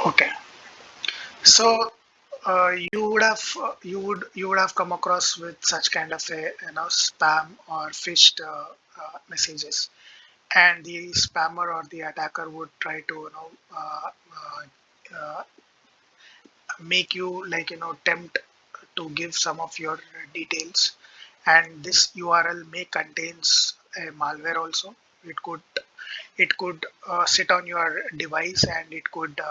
Okay. So you would have come across with such kind of a spam or phished messages, and the spammer or the attacker would try to uh, make you tempt to give some of your details, and this URL may contains a malware also. It could sit on your device, and it could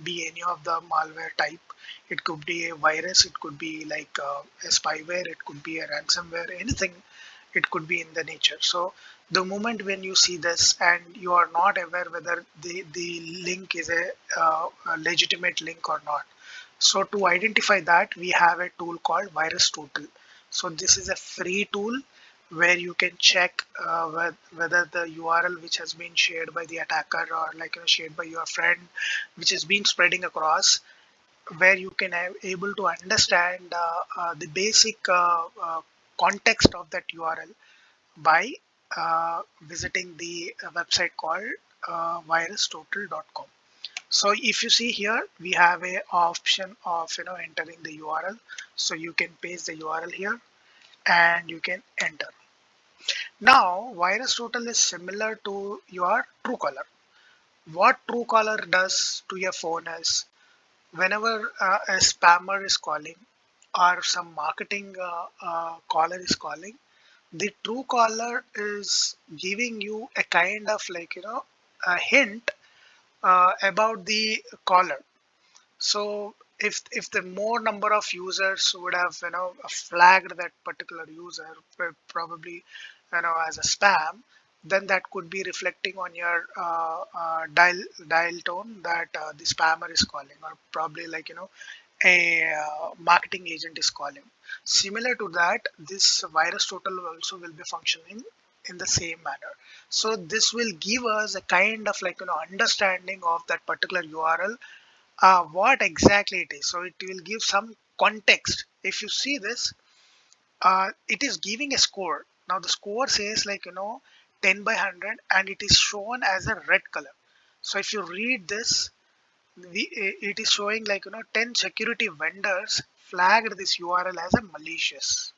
be any of the malware type. It could be a virus, it could be like a spyware, it could be a ransomware, anything. It could be in the nature. So the moment when you see this and you are not aware whether the link is a legitimate link or not, so to identify that, we have a tool called VirusTotal. So this is a free tool where you can check whether the URL which has been shared by the attacker, or shared by your friend, which is being spreading across, where you can able to understand the basic context of that URL by visiting the website called virustotal.com. So if you see here, we have a option of entering the URL. So you can paste the URL here and you can enter. Now VirusTotal is similar to your Truecaller. What Truecaller does to your phone is, whenever a spammer is calling or some marketing caller is calling, the Truecaller is giving you a kind of a hint about the caller. So if the more number of users would have flagged that particular user, probably as a spam, then that could be reflecting on your dial tone that the spammer is calling, or probably a marketing agent is calling. Similar to that, this VirusTotal also will be functioning in the same manner. So this will give us a kind of understanding of that particular URL, what exactly it is. So it will give some context. If you see this, it is giving a score. Now the score says 10 by 100, and it is shown as a red color. So if you read this, it is showing 10 security vendors flagged this URL as a malicious.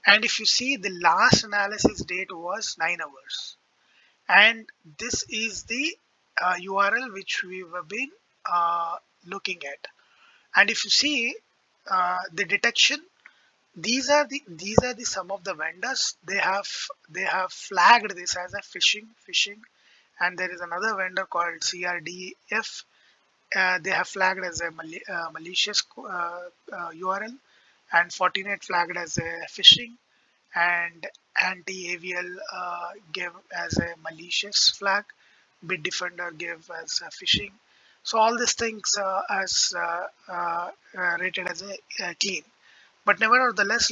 And if you see, the last analysis date was 9 hours. And this is the URL which we have been uh, looking at. And if you see the detection, these are the some of the vendors. They have flagged this as a phishing. And there is another vendor called CRDF. They have flagged as a malicious URL, and Fortinet flagged as a phishing, and anti-AVL gave as a malicious flag. Bitdefender gave as a phishing. So all these things as rated as a clean. But nevertheless,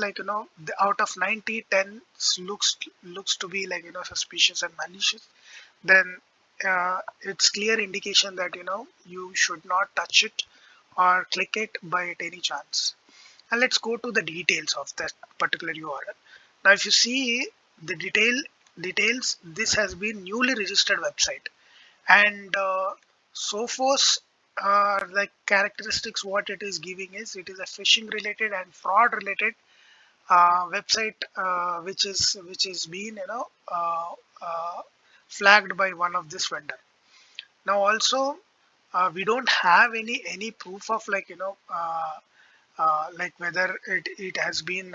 out of 90, 10 looks to be suspicious and malicious. Then it's clear indication that you should not touch it or click it by at any chance. And let's go to the details of that particular URL. Now if you see the details, this has been newly registered website, and Sophos, like characteristics, what it is giving is, it is a phishing related and fraud related website, which is being flagged by one of this vendor. Now also, we don't have any proof of whether it has been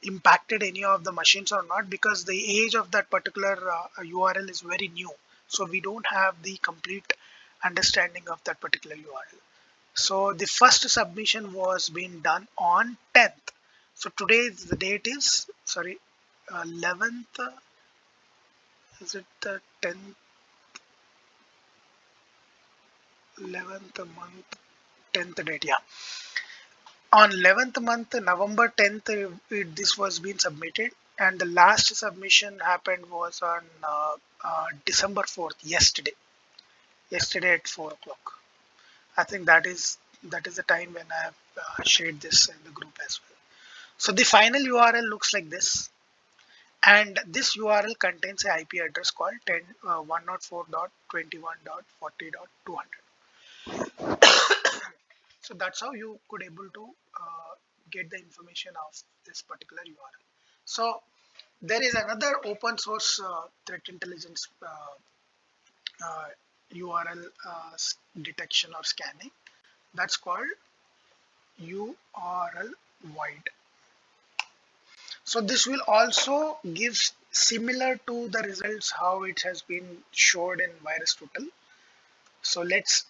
impacted any of the machines or not, because the age of that particular URL is very new. So we don't have the complete understanding of that particular URL. So the first submission was being done on 10th. So today the date is, sorry, 11th. Is it the 10th? 11th month, 10th date, yeah. On 11th month, November 10th, this was being submitted, and the last submission happened was on December 4th, yesterday at 4 o'clock. I think that is the time when I have shared this in the group as well. So the final URL looks like this, and this URL contains an IP address called 104.21.40.200. So that's how you could able to get the information of this particular URL. So there is another open source threat intelligence uh, URL detection or scanning, that's called URLVoid. So this will also give similar to the results how it has been showed in VirusTotal. So let's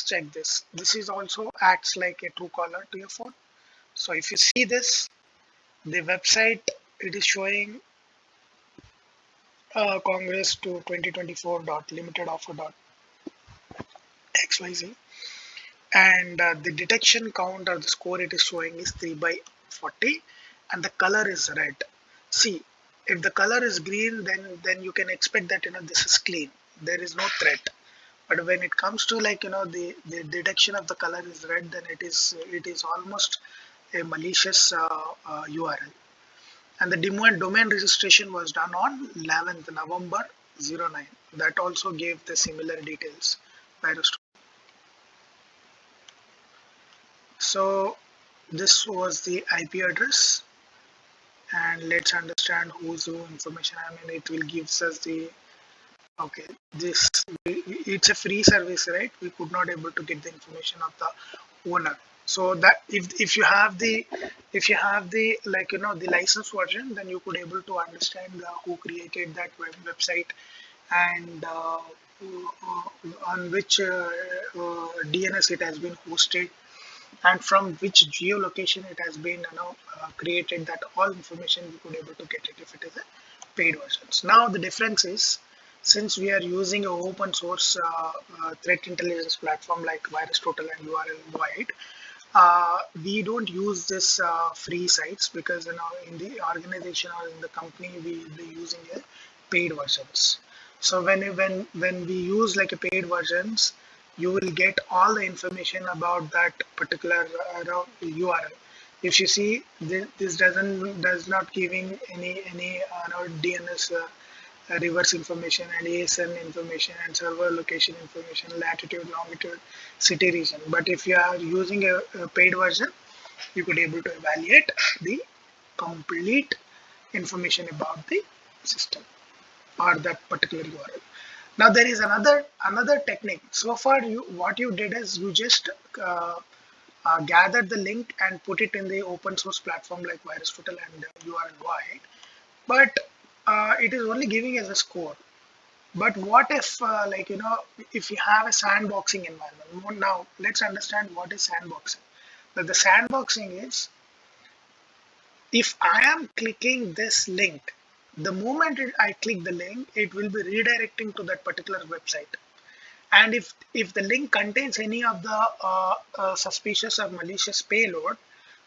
check this. This is also acts like a true caller to your phone. So if you see this, the website, it is showing Congress to 2024.limitedoffer.xyz, and the detection count or the score it is showing is 3 by 40, and the color is red. See, if the color is green, then you can expect that this is clean. There is no threat. But when it comes to the detection of the color is red, then it is almost a malicious URL. And the domain registration was done on 11th November 09. That also gave the similar details. So this was the IP address, and let's understand who's who information. I mean, it will gives us the okay. This it's a free service, right? We could not able to get the information of the owner. So that if you have the the license version, then you could able to understand who created that website, and on which DNS it has been hosted, and from which geolocation it has been created. That all information we could able to get it if it is a paid versions. Now the difference is, since we are using a open source threat intelligence platform like VirusTotal and URLVoid, we don't use this free sites, because in the organization or in the company we will be using a paid versions. So when we use like a paid versions, you will get all the information about that particular URL. If you see, this does not giving any DNS reverse information and ASN information and server location information, latitude, longitude, city, region. But if you are using a paid version, you could able to evaluate the complete information about the system or that particular URL. Now there is another technique. So far, what you did is you just gathered the link and put it in the open source platform like VirusTotal and URLVoid, but it is only giving as a score. But what if if you have a sandboxing environment? Now let's understand what is sandboxing. Now the sandboxing is, if I am clicking this link, the moment I click the link, it will be redirecting to that particular website. And if the link contains any of the suspicious or malicious payload,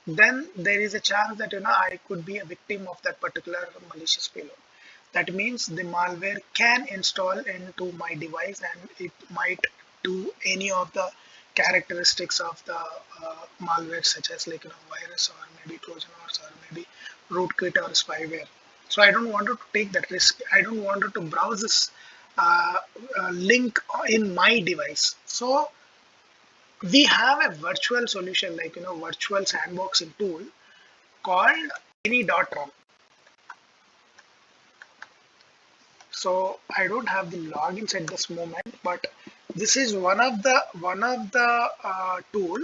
then there is a chance that I could be a victim of that particular malicious payload. That means the malware can install into my device, and it might do any of the characteristics of the malware, such as virus, or maybe Trojan horse, or maybe rootkit or spyware. So I don't want to take that risk. I don't want to browse this uh, link in my device. So we have a virtual solution, virtual sandboxing tool called Any.Run. So I don't have the logins at this moment, but this is one of the tool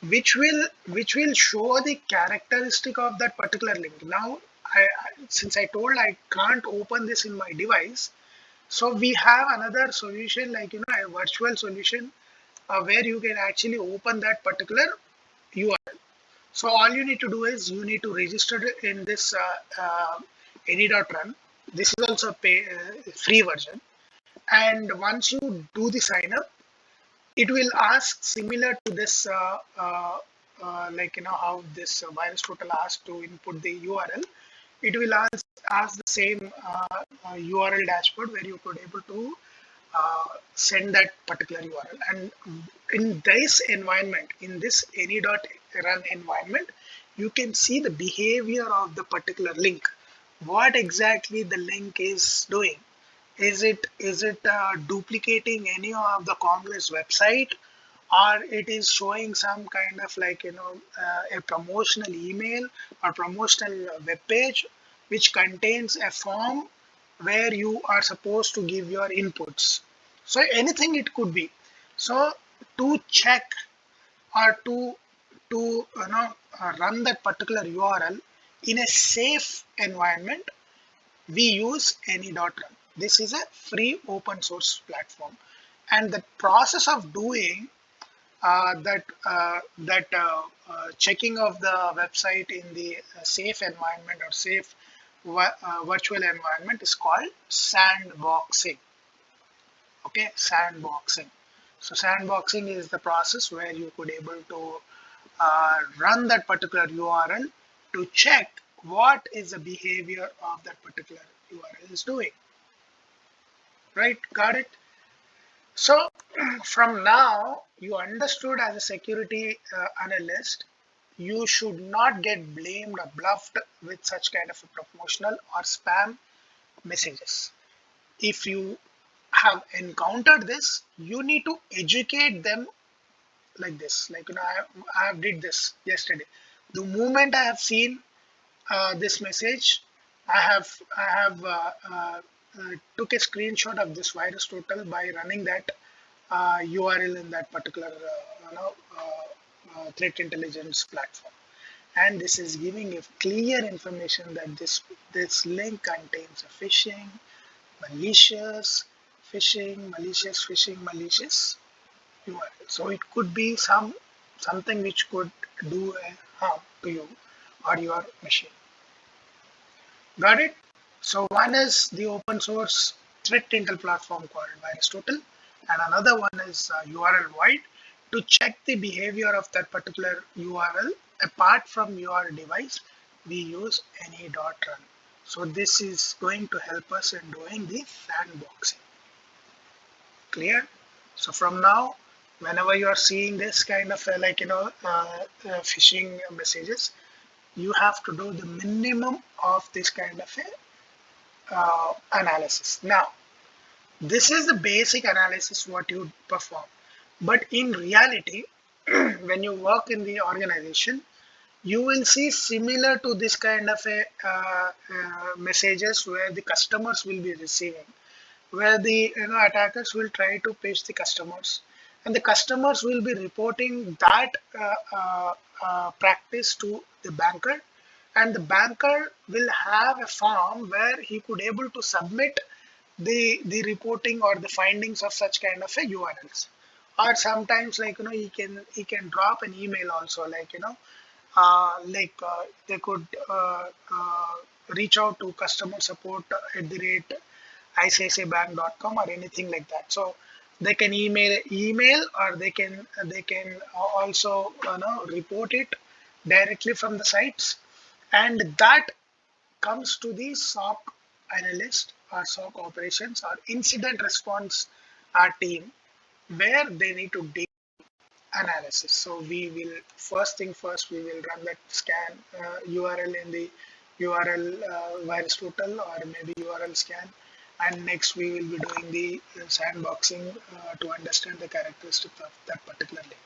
which will show the characteristic of that particular link. Now, since I told I can't open this in my device, so we have another solution, a virtual solution, where you can actually open that particular URL. So all you need to do is you need to register in this Any.Run. This is also a free version. And once you do the sign up, it will ask similar to this, how this VirusTotal asks to input the URL. It will ask the same URL dashboard, where you could able to send that particular URL. And in this environment, in this Any.Run environment, you can see the behavior of the particular link. What exactly the link is doing? Is it duplicating any of the Congress website, or it is showing some kind of like a promotional email or promotional web page which contains a form where you are supposed to give your inputs. So anything it could be. So to check or to run that particular URL in a safe environment, we use Any.Run. This is a free open source platform, and the process of doing checking of the website in the safe environment or safe virtual environment is called sandboxing. Okay, sandboxing. So sandboxing is the process where you could able to run that particular URL to check what is the behavior of that particular URL is doing. Right? Got it? So from now, you understood as a security analyst, you should not get blamed or bluffed with such kind of a promotional or spam messages. If you have encountered this, you need to educate them like this. Like I have did this yesterday. The moment I have seen this message, I have took a screenshot of this VirusTotal by running that URL in that particular threat intelligence platform, and this is giving a clear information that this link contains a malicious malicious URL. So it could be something which could do a harm to you or your machine. Got it? So one is the open source threat intel platform called VirusTotal, and another one is URLVoid to check the behavior of that particular URL. Apart from your device, we use Any.Run. So this is going to help us in doing the sandboxing. Clear? So from now, whenever you are seeing this kind of phishing messages, you have to do the minimum of this kind of a analysis. Now, this is the basic analysis what you perform. But in reality, when you work in the organization, you will see similar to this kind of a messages where the customers will be receiving, where the attackers will try to pitch the customers, and the customers will be reporting that practice to the banker, and the banker will have a form where he could able to submit the reporting or the findings of such kind of a URLs. Or sometimes he can drop an email also, they could reach out to customer support at the rate icicibank.com or anything like that. So they can email, or they can also report it directly from the sites, and that comes to the SOC analyst or SOC operations or incident response team, where they need to do analysis. So we will first thing first, we will run that scan URL in the URL VirusTotal or maybe URL scan, and next we will be doing the sandboxing to understand the characteristics of that particular link.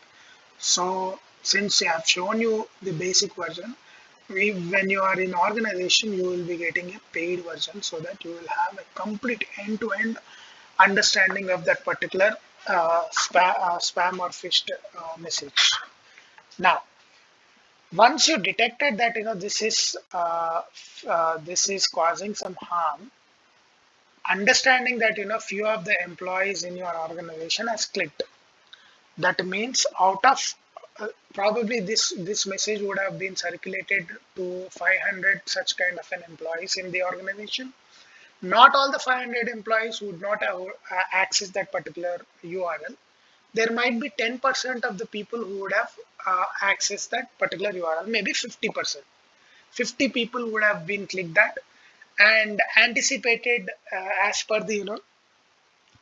So since I have shown you the basic version, when you are in organization, you will be getting a paid version so that you will have a complete end-to-end understanding of that particular spam or phished message. Now, once you detected that this is causing some harm, understanding that few of the employees in your organization has clicked. That means out of probably this message would have been circulated to 500 such kind of an employees in the organization. Not all the 500 employees would not have access that particular URL. There might be 10% of the people who would have accessed that particular URL, maybe 50%. 50 people would have been clicked that and anticipated as per the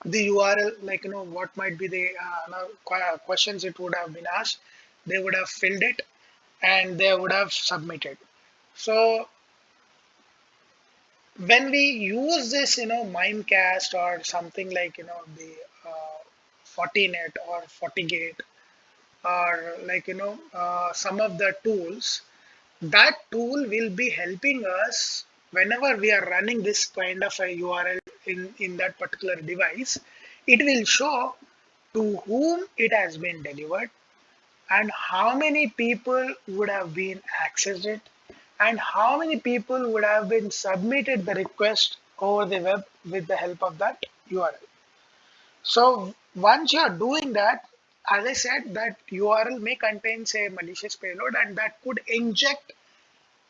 URL, what might be the questions it would have been asked. They would have filled it and they would have submitted. So when we use this Mimecast or something like the Fortinet or FortiGate or like some of the tools, that tool will be helping us whenever we are running this kind of a URL in that particular device. It will show to whom it has been delivered and how many people would have been accessed it and how many people would have been submitted the request over the web with the help of that URL. So once you are doing that, as I said, that URL may contain a malicious payload and that could inject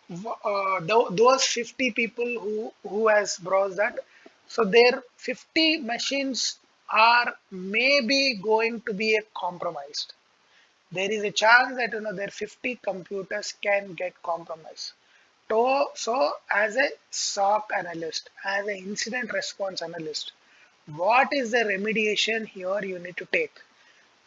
those 50 people who has browsed that. So their 50 machines are maybe going to be compromised. There is a chance that their 50 computers can get compromised. So as a SOC analyst, as an incident response analyst, what is the remediation here you need to take?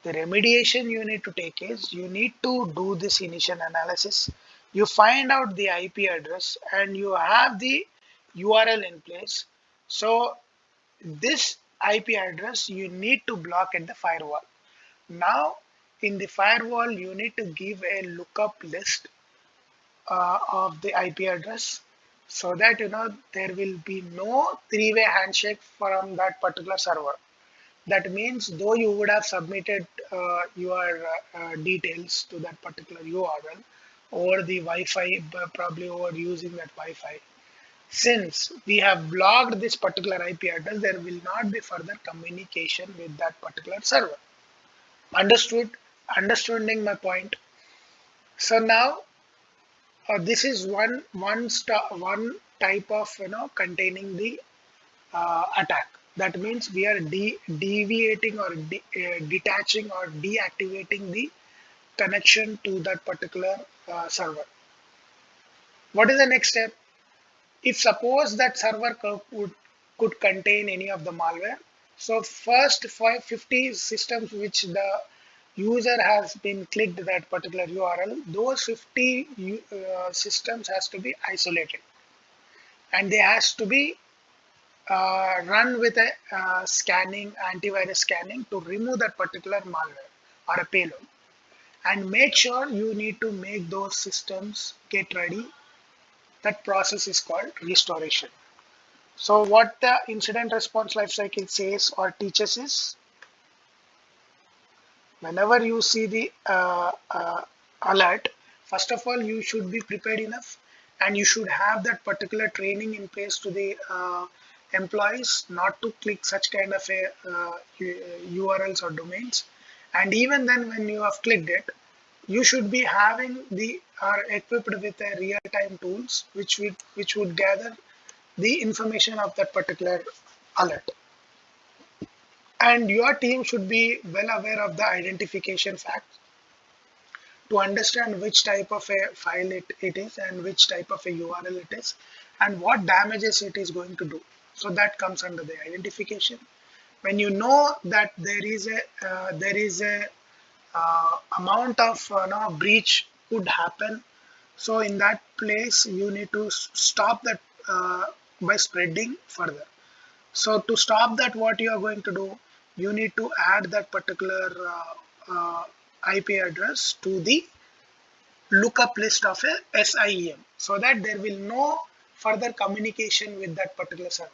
The remediation you need to take is you need to do this initial analysis. You find out the IP address and you have the URL in place. So this IP address you need to block at the firewall. Now in the firewall you need to give a lookup list of the IP address so that there will be no three-way handshake from that particular server. That means though you would have submitted your details to that particular URL over the Wi-Fi, probably over using that Wi-Fi, since we have blocked this particular IP address, there will not be further communication with that particular server. Understood? Understanding my point. So now this is one type of containing the attack. That means we are deviating or detaching or deactivating the connection to that particular server. What is the next step? If suppose that server could contain any of the malware, so first 50 systems which the user has been clicked that particular URL, those 50 systems has to be isolated and they has to be run with a scanning, antivirus scanning to remove that particular malware or a payload. And make sure you need to make those systems get ready. That process is called restoration. So what the incident response lifecycle says or teaches is, whenever you see the alert, first of all, you should be prepared enough and you should have that particular training in place to the employees not to click such kind of a URLs or domains. And even then when you have clicked it, you should be having the are equipped with a real-time tools which would gather the information of that particular alert. And your team should be well aware of the identification facts to understand which type of a file it is and which type of a URL it is and what damages it is going to do. So that comes under the identification. When you know that there is a amount of breach could happen, so in that place you need to stop that by spreading further. So to stop that, what you are going to do, you need to add that particular IP address to the lookup list of a SIEM so that there will no further communication with that particular server.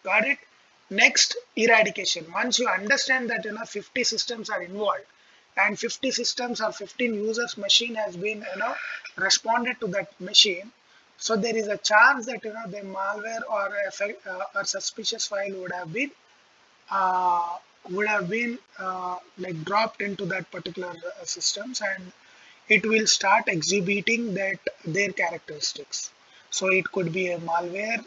Got it? Next, eradication. Once you understand that 50 systems are involved and 50 systems or 15 users machine has been responded to that machine, so there is a chance that the malware or suspicious file would have been like dropped into that particular systems and it will start exhibiting that their characteristics. So it could be a malware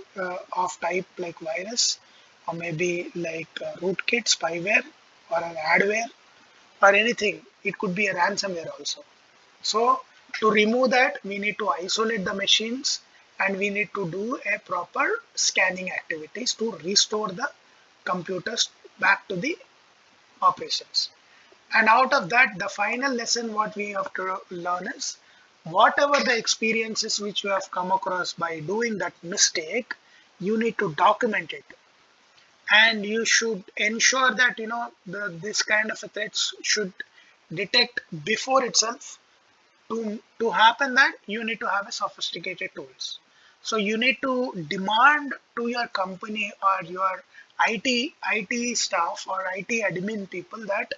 of type like virus or maybe like rootkit, spyware or an adware or anything. It could be a ransomware also. So to remove that, we need to isolate the machines and we need to do a proper scanning activities to restore the computers back to the operations. And out of that, the final lesson what we have to learn is whatever the experiences which you have come across by doing that mistake, you need to document it. And you should ensure that this kind of a threats should detect before itself. To happen that, you need to have a sophisticated tools. So you need to demand to your company or your IT staff or IT admin people that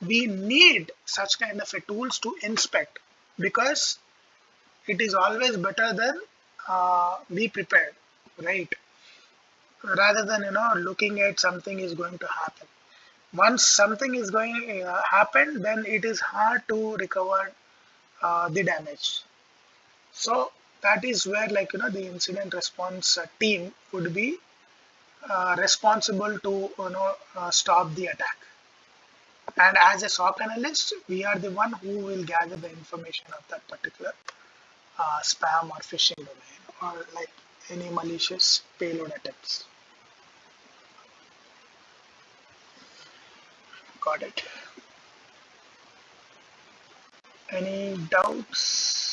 we need such kind of a tools to inspect, because it is always better than be prepared, right? Rather than looking at something is going to happen. Once something is going to happen, then it is hard to recover the damage. So that is where, like, the incident response team would be responsible to stop the attack. And as a SOC analyst, we are the one who will gather the information of that particular spam or phishing domain, or like any malicious payload attempts. Got it. Any doubts?